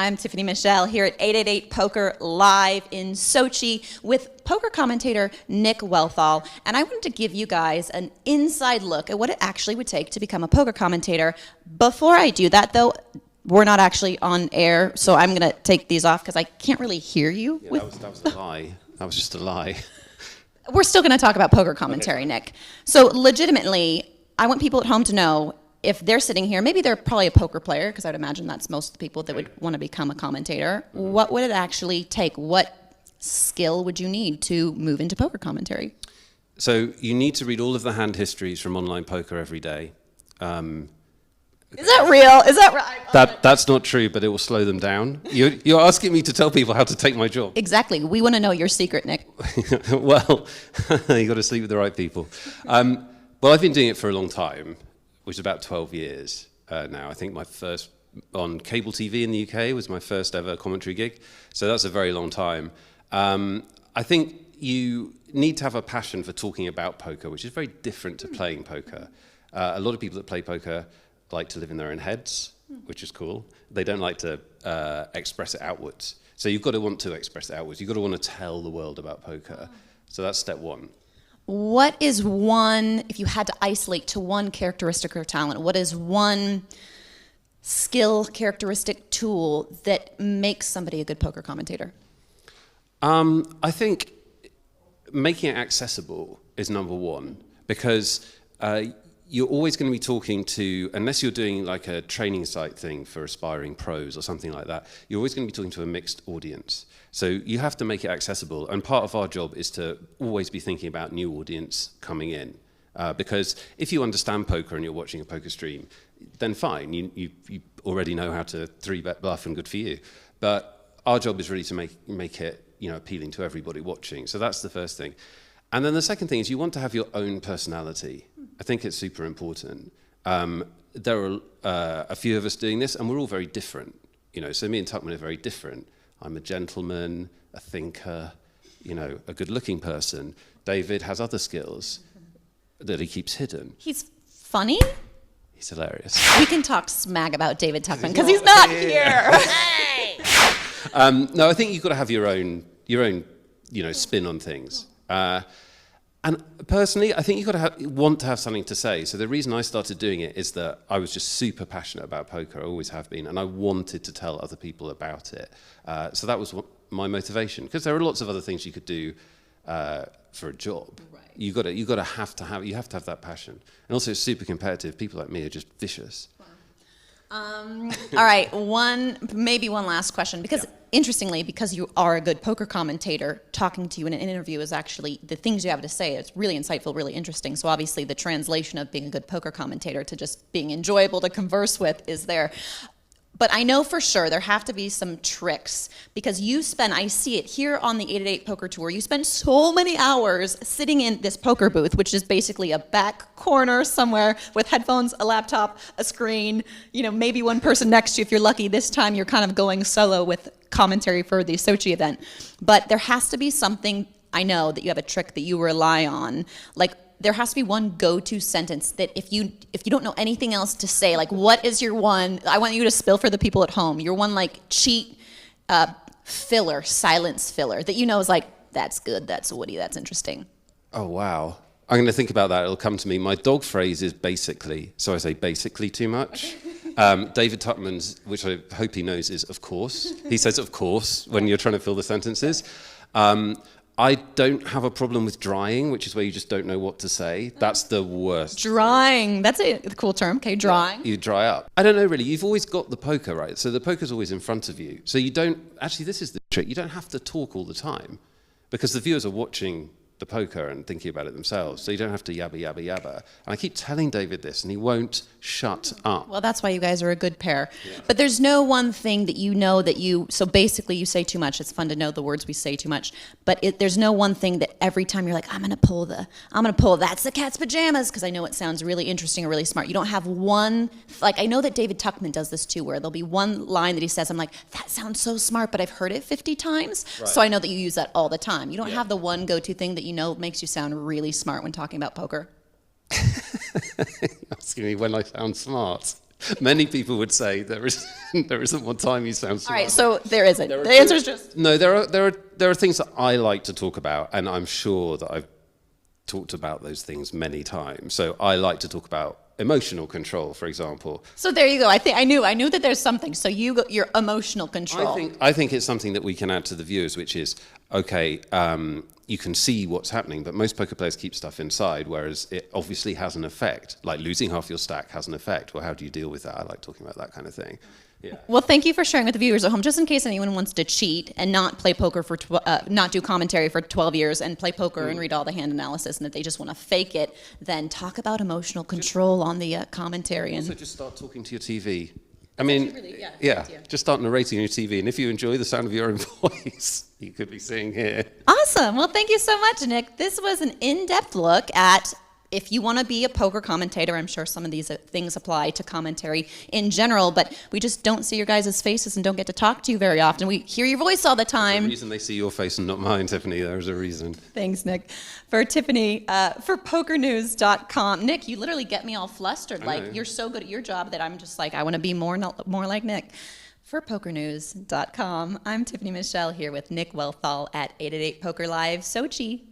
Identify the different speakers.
Speaker 1: I'm Tiffany Michelle here at 888 Poker live in Sochi with poker commentator Nick Wealthall. And I wanted to give you guys an inside look at what it actually would take to become a poker commentator. Before I do that, though, we're not actually on air, so I'm going to take these off because I can't really hear you.
Speaker 2: Yeah, that was a lie. That was just a lie.
Speaker 1: We're still going to talk about poker commentary, okay. Nick. So legitimately, I want people at home to know if they're sitting here, maybe they're probably a poker player, because I'd imagine that's most of the people that would want to become a commentator. What would it actually take? What skill would you need to move into poker commentary?
Speaker 2: So you need to read all of the hand histories from online poker every day.
Speaker 1: Is that real? Is that right?
Speaker 2: That's not true, but it will slow them down. You're asking me to tell people how to take my job.
Speaker 1: Exactly. We want to know your secret, Nick.
Speaker 2: Well, you got to sleep with the right people. Well, I've been doing it for a long time, which is about 12 years now. I think my first on cable TV in the UK was my first ever commentary gig. So that's a very long time. I think you need to have a passion for talking about poker, which is very different to playing poker. A lot of people that play poker like to live in their own heads, which is cool. They don't like to express it outwards. So you've got to want to express it outwards. You've got to want to tell the world about poker. So that's step one.
Speaker 1: What is one, if you had to isolate to one characteristic or talent, what is one skill, characteristic, tool that makes somebody a good poker commentator?
Speaker 2: I think making it accessible is number one, because you're always going to be talking to, unless you're doing like a training site thing for aspiring pros or something like that, you're always going to be talking to a mixed audience. So you have to make it accessible, and part of our job is to always be thinking about new audience coming in. Because if you understand poker and you're watching a poker stream, then fine, you already know how to 3-bet bluff and good for you. But our job is really to make it appealing to everybody watching. So that's the first thing. And then the second thing is you want to have your own personality. I think it's super important. There are a few of us doing this, and we're all very different. So me and Tuckman are very different. I'm a gentleman, a thinker, a good-looking person. David has other skills that he keeps hidden.
Speaker 1: He's funny?
Speaker 2: He's hilarious.
Speaker 1: We can talk smack about David Tuckman because he's not here. Hey!
Speaker 2: No, I think you've got to have your own spin on things. And personally, I think you've got to want to have something to say. So the reason I started doing it is that I was just super passionate about poker. I always have been, and I wanted to tell other people about it. So that was my motivation, because there are lots of other things you could do for a job. Right. You have to have that passion. And also, it's super competitive. People like me are just vicious.
Speaker 1: All right, maybe one last question, because interestingly, because you are a good poker commentator, talking to you in an interview is actually the things you have to say. It's really insightful, really interesting. So obviously the translation of being a good poker commentator to just being enjoyable to converse with is there. But I know for sure there have to be some tricks, because I see it here on the 888 Poker Tour, you spend so many hours sitting in this poker booth, which is basically a back corner somewhere with headphones, a laptop, a screen, maybe one person next to you if you're lucky. This time you're kind of going solo with commentary for the Sochi event. But there has to be something, I know that you have a trick that you rely on, like there has to be one go-to sentence that if you don't know anything else to say, like what is your one, I want you to spill for the people at home, your one like cheat filler, silence filler that is like, that's good, that's witty, that's interesting.
Speaker 2: Oh, wow. I'm going to think about that. It'll come to me. My dog phrase is basically, so I say basically too much. David Tuckman's, which I hope he knows, is of course. He says of course when you're trying to fill the sentences. I don't have a problem with drying, which is where you just don't know what to say. That's the worst.
Speaker 1: Drying. That's a cool term. Okay, drying.
Speaker 2: Yeah, you dry up. I don't know, really. You've always got the poker, right? So the poker's always in front of you. So you don't... Actually, this is the trick. You don't have to talk all the time, because the viewers are watching the poker and thinking about it themselves. So you don't have to yabba, yabba, yabba. And I keep telling David this, and he won't shut up.
Speaker 1: Well, that's why you guys are a good pair. Yeah. But there's no one thing that so basically you say too much. It's fun to know the words we say too much. But there's no one thing that every time you're like, I'm going to pull that's the cat's pajamas, because I know it sounds really interesting or really smart. You don't have one, like I know that David Tuckman does this too, where there'll be one line that he says, I'm like, that sounds so smart, but I've heard it 50 times. Right. So I know that you use that all the time. You don't have the one go-to thing that makes you sound really smart when talking about poker.
Speaker 2: Asking me when I sound smart. Many people would say there isn't one time you sound
Speaker 1: All
Speaker 2: smart.
Speaker 1: right, so there isn't. The answer is just
Speaker 2: No, there are things that I like to talk about, and I'm sure that I've talked about those things many times. So I like to talk about emotional control, for example.
Speaker 1: so. There you go. I knew that there's something. So your emotional control.
Speaker 2: I think it's something that we can add to the viewers, which is okay. You can see what's happening, but most poker players keep stuff inside, whereas it obviously has an effect. Like losing half your stack has an effect. Well, how do you deal with that? I like talking about that kind of thing. Yeah.
Speaker 1: Well, thank you for sharing with the viewers at home. Just in case anyone wants to cheat and not play poker for not do commentary for 12 years and play poker and read all the hand analysis, and that they just want to fake it, then talk about emotional control on the commentary. And
Speaker 2: So just start talking to your TV. I mean,
Speaker 1: really- yeah, good
Speaker 2: yeah,
Speaker 1: idea.
Speaker 2: just start narrating on your TV, and if you enjoy the sound of your own voice, you could be seeing here.
Speaker 1: Awesome. Well, thank you so much, Nick. This was an in-depth look at if you want to be a poker commentator. I'm sure some of these things apply to commentary in general, but we just don't see your guys' faces and don't get to talk to you very often. We hear your voice all the
Speaker 2: The
Speaker 1: time.
Speaker 2: reason they see your face and not mine, Tiffany, there's a reason.
Speaker 1: Thanks, Nick. For Tiffany, for PokerNews.com. Nick, you literally get me all flustered.
Speaker 2: know.
Speaker 1: Like, you're so good at your job that I'm just like, I want to be more like Nick. For PokerNews.com, I'm Tiffany Michelle here with Nick Wealthall at 888 Poker Live, Sochi.